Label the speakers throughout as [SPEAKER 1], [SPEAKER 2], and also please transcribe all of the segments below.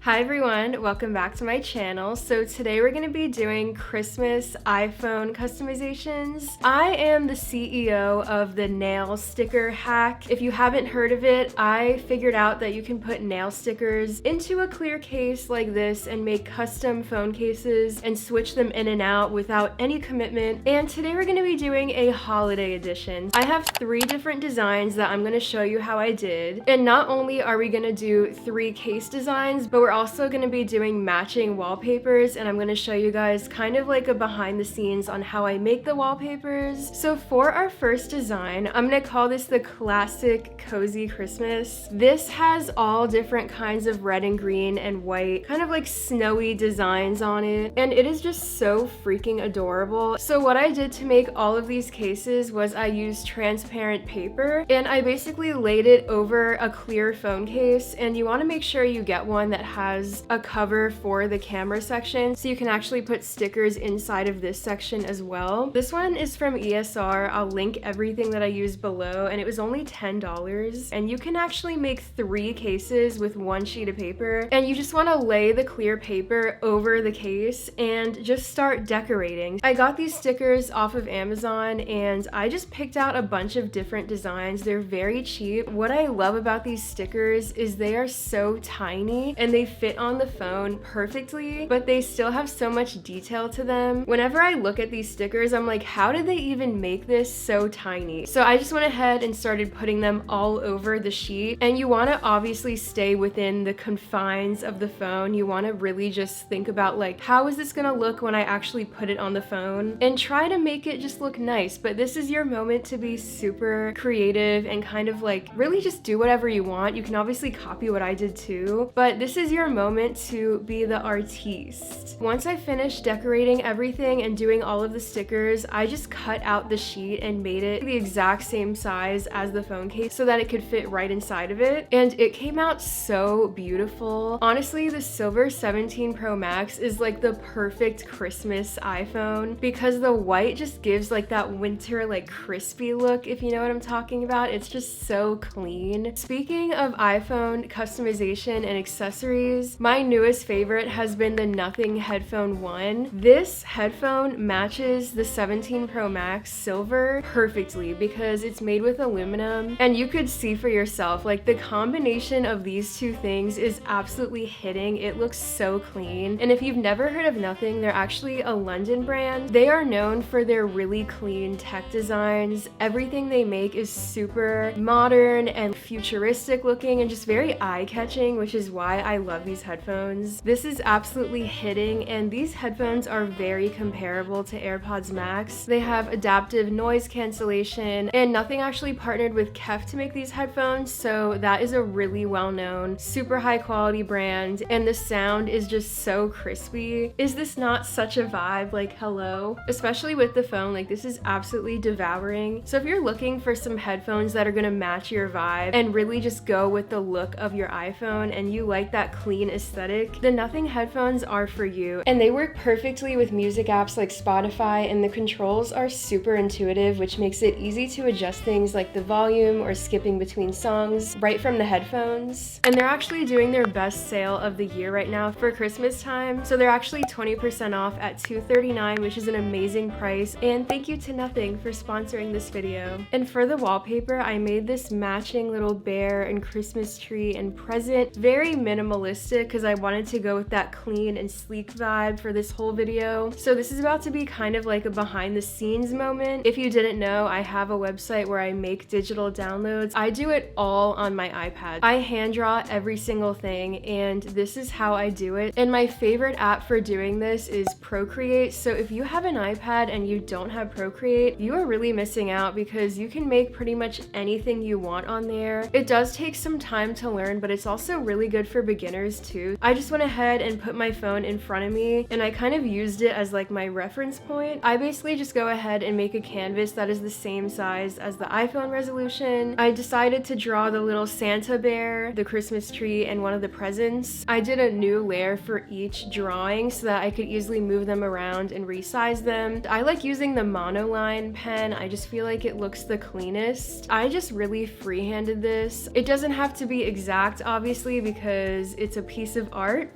[SPEAKER 1] Hi everyone, welcome back to my channel. So today we're going to be doing Christmas iPhone customizations. I am the CEO of the nail sticker hack. If you haven't heard of it, I figured out that you can put nail stickers into a clear case like this and make custom phone cases and switch them in and out without any commitment. And today we're going to be doing a holiday edition. I have 3 different designs that I'm going to show you how I did. And not only are we going to do 3 case designs, but we're also going to be doing matching wallpapers, and I'm going to show you guys kind of like a behind the scenes on how I make the wallpapers. So for our first design, I'm going to call this the classic cozy Christmas. This has all different kinds of red and green and white, kind of like snowy designs on it, and it is just so freaking adorable. So what I did to make all of these cases was I used transparent paper, and I basically laid it over a clear phone case, and you want to make sure you get one that has a cover for the camera section so you can actually put stickers inside of this section as well. This one is from ESR. I'll link everything that I used below, and it was only $10, and you can actually make 3 cases with 1 sheet of paper, and you just want to lay the clear paper over the case and just start decorating. I got these stickers off of Amazon, and I just picked out a bunch of different designs. They're very cheap. What I love about these stickers is they are so tiny and they fit on the phone perfectly, but they still have so much detail to them. Whenever I look at these stickers, I'm like, how did they even make this so tiny? So I just went ahead and started putting them all over the sheet, and you want to obviously stay within the confines of the phone. You want to really just think about like, how is this gonna look when I actually put it on the phone, and try to make it just look nice. But this is your moment to be super creative and kind of like really just do whatever you want. You can obviously copy what I did too, but this is your moment to be the artiste. Once I finished decorating everything and doing all of the stickers, I just cut out the sheet and made it the exact same size as the phone case so that it could fit right inside of it, and it came out so beautiful. Honestly, the Silver 17 Pro Max is like the perfect Christmas iPhone because the white just gives like that winter like crispy look, if you know what I'm talking about. It's just so clean. Speaking of iPhone customization and accessories, my newest favorite has been the Nothing Headphone 1. This headphone matches the 17 Pro Max Silver perfectly because it's made with aluminum, and you could see for yourself, like the combination of these 2 things is absolutely hitting. It looks so clean. And if you've never heard of Nothing, they're actually a London brand. They are known for their really clean tech designs. Everything they make is super modern and futuristic looking and just very eye-catching, which is why I love these headphones. This is absolutely hitting, and these headphones are very comparable to AirPods Max. They have adaptive noise cancellation, and Nothing actually partnered with Kef to make these headphones, so that is a really well-known, super high-quality brand, and the sound is just so crispy. Is this not such a vibe? Like, hello? Especially with the phone, like this is absolutely devouring. So if you're looking for some headphones that are gonna match your vibe and really just go with the look of your iPhone, and you like that clean aesthetic, the Nothing headphones are for you. And they work perfectly with music apps like Spotify, and the controls are super intuitive, which makes it easy to adjust things like the volume or skipping between songs right from the headphones. And they're actually doing their best sale of the year right now for Christmas time, so they're actually 20% off at $239, which is an amazing price. And thank you to Nothing for sponsoring this video. And for the wallpaper, I made this matching little bear and Christmas tree and present, very minimalistic because I wanted to go with that clean and sleek vibe for this whole video. So this is about to be kind of like a behind the scenes moment. If you didn't know, I have a website where I make digital downloads. I do it all on my iPad. I hand draw every single thing, and this is how I do it. And my favorite app for doing this is Procreate. So if you have an iPad and you don't have Procreate, you are really missing out because you can make pretty much anything you want on there. It does take some time to learn, but it's also really good for beginners too. I just went ahead and put my phone in front of me, and I kind of used it as like my reference point. I basically just go ahead and make a canvas that is the same size as the iPhone resolution. I decided to draw the little Santa bear, the Christmas tree, and one of the presents. I did a new layer for each drawing so that I could easily move them around and resize them. I like using the monoline pen. I just feel like it looks the cleanest. I just really freehanded this. It doesn't have to be exact, obviously, because it's it's a piece of art.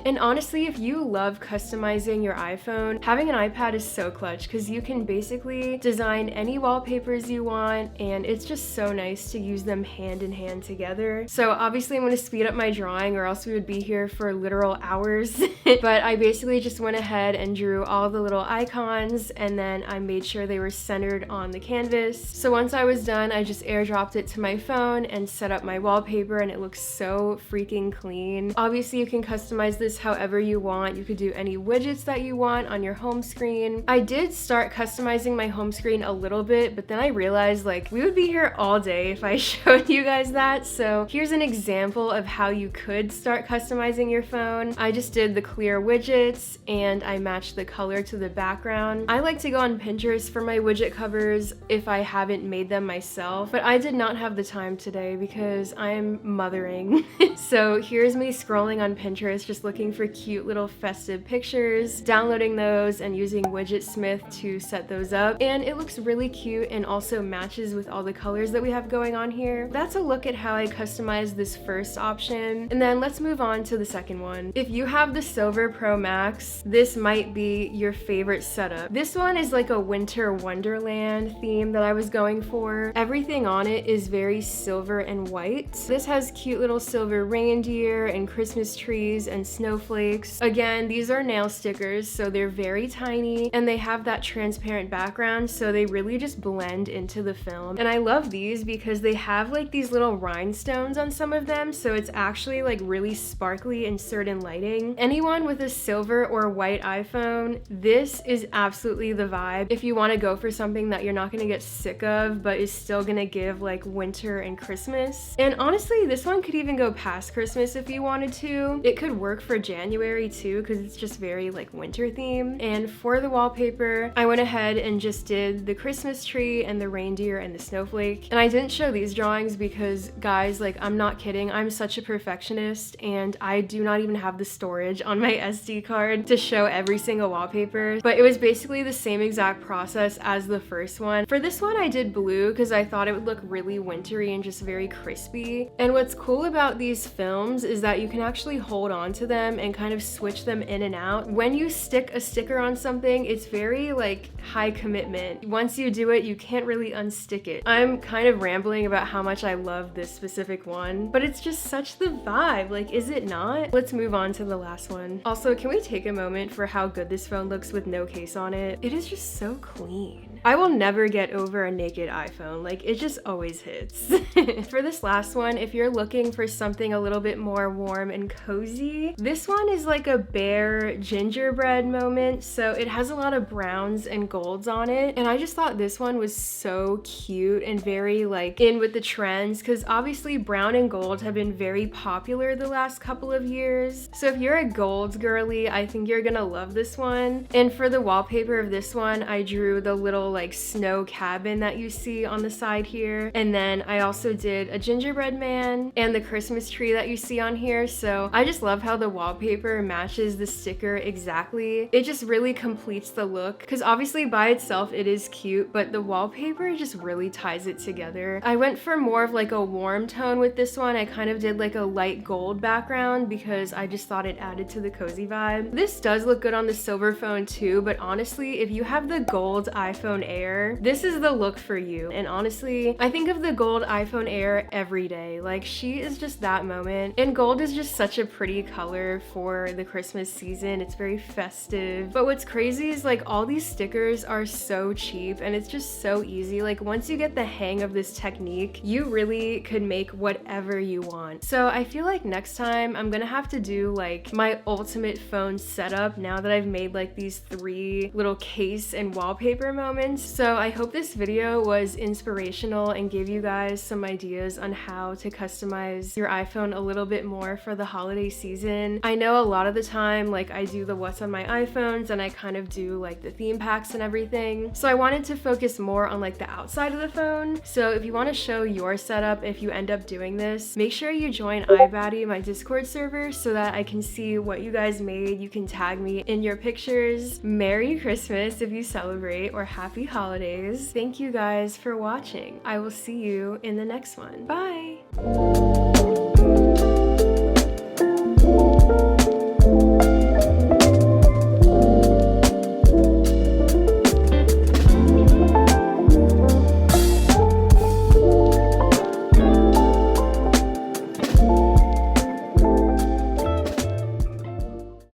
[SPEAKER 1] And honestly, if you love customizing your iPhone, having an iPad is so clutch because you can basically design any wallpapers you want, and it's just so nice to use them hand in hand together. So obviously I'm going to speed up my drawing or else we would be here for literal hours. But I basically just went ahead and drew all the little icons, and then I made sure they were centered on the canvas. So once I was done, I just airdropped it to my phone and set up my wallpaper, and it looks so freaking clean. Obviously you can customize this however you want. You could do any widgets that you want on your home screen. I did start customizing my home screen a little bit, but then I realized like we would be here all day if I showed you guys that. So here's an example of how you could start customizing your phone. I just did the clear widgets and I matched the color to the background. I like to go on Pinterest for my widget covers if I haven't made them myself, but I did not have the time today because I'm mothering. So here's me scrolling on Pinterest just looking for cute little festive pictures, downloading those and using Widgetsmith to set those up, and it looks really cute and also matches with all the colors that we have going on here. That's a look at how I customized this first option, and then let's move on to the second one. If you have the Silver Pro Max, this might be your favorite setup. This one is like a winter wonderland theme that I was going for. Everything on it is very silver and white. This has cute little silver reindeer and Christmas trees and snowflakes. Again, these are nail stickers, so they're very tiny and they have that transparent background, so they really just blend into the film. And I love these because they have like these little rhinestones on some of them, so it's actually like really sparkly in certain lighting. Anyone with a silver or white iPhone, this is absolutely the vibe if you want to go for something that you're not going to get sick of but is still going to give like winter and Christmas. And honestly, this one could even go past Christmas if you wanted to. It could work for January too because it's just very like winter theme. And for the wallpaper, I went ahead and just did the Christmas tree and the reindeer and the snowflake. And I didn't show these drawings because guys, like I'm not kidding, I'm such a perfectionist and I do not even have the storage on my SD card to show every single wallpaper. But it was basically the same exact process as the first one. For this one I did blue because I thought it would look really wintry and just very crispy. And what's cool about these films is that you can actually hold on to them and kind of switch them in and out. When you stick a sticker on something, it's very like high commitment. Once you do it, you can't really unstick it. I'm kind of rambling about how much I love this specific one, but it's just such the vibe, like is it not? Let's move on to the last one. Also, can we take a moment for how good this phone looks with no case on it? It is just so clean. I will never get over a naked iPhone, like it just always hits. For this last one, if you're looking for something a little bit more warm and cozy, this one is like a bare gingerbread moment, so it has a lot of browns and golds on it, and I just thought this one was so cute and very like in with the trends because obviously brown and gold have been very popular the last couple of years. So if you're a golds girly, I think you're gonna love this one. And for the wallpaper of this one, I drew the little like snow cabin that you see on the side here, and then I also did a gingerbread man and the Christmas tree that you see on here. So I just love how the wallpaper matches the sticker exactly. It just really completes the look because obviously by itself it is cute, but the wallpaper just really ties it together. I went for more of like a warm tone with this one. I kind of did like a light gold background because I just thought it added to the cozy vibe. This does look good on the silver phone too, but honestly, if you have the gold iPhone Air, this is the look for you. And honestly, I think of the gold iPhone Air every day. Like she is just that moment. And gold is just such a pretty color for the Christmas season. It's very festive. But what's crazy is like all these stickers are so cheap and it's just so easy. Like once you get the hang of this technique, you really could make whatever you want. So I feel like next time I'm gonna have to do like my ultimate phone setup now that I've made like these 3 little case and wallpaper moments. So I hope this video was inspirational and gave you guys some ideas on how to customize your iPhone a little bit more for the holiday season. I know a lot of the time like I do the what's on my iPhones and I kind of do like the theme packs and everything. So I wanted to focus more on like the outside of the phone. So if you want to show your setup if you end up doing this, make sure you join iBaddie, my Discord server, so that I can see what you guys made. You can tag me in your pictures. Merry Christmas if you celebrate, or happy holidays. Thank you guys for watching. I will see you in the next one. Bye!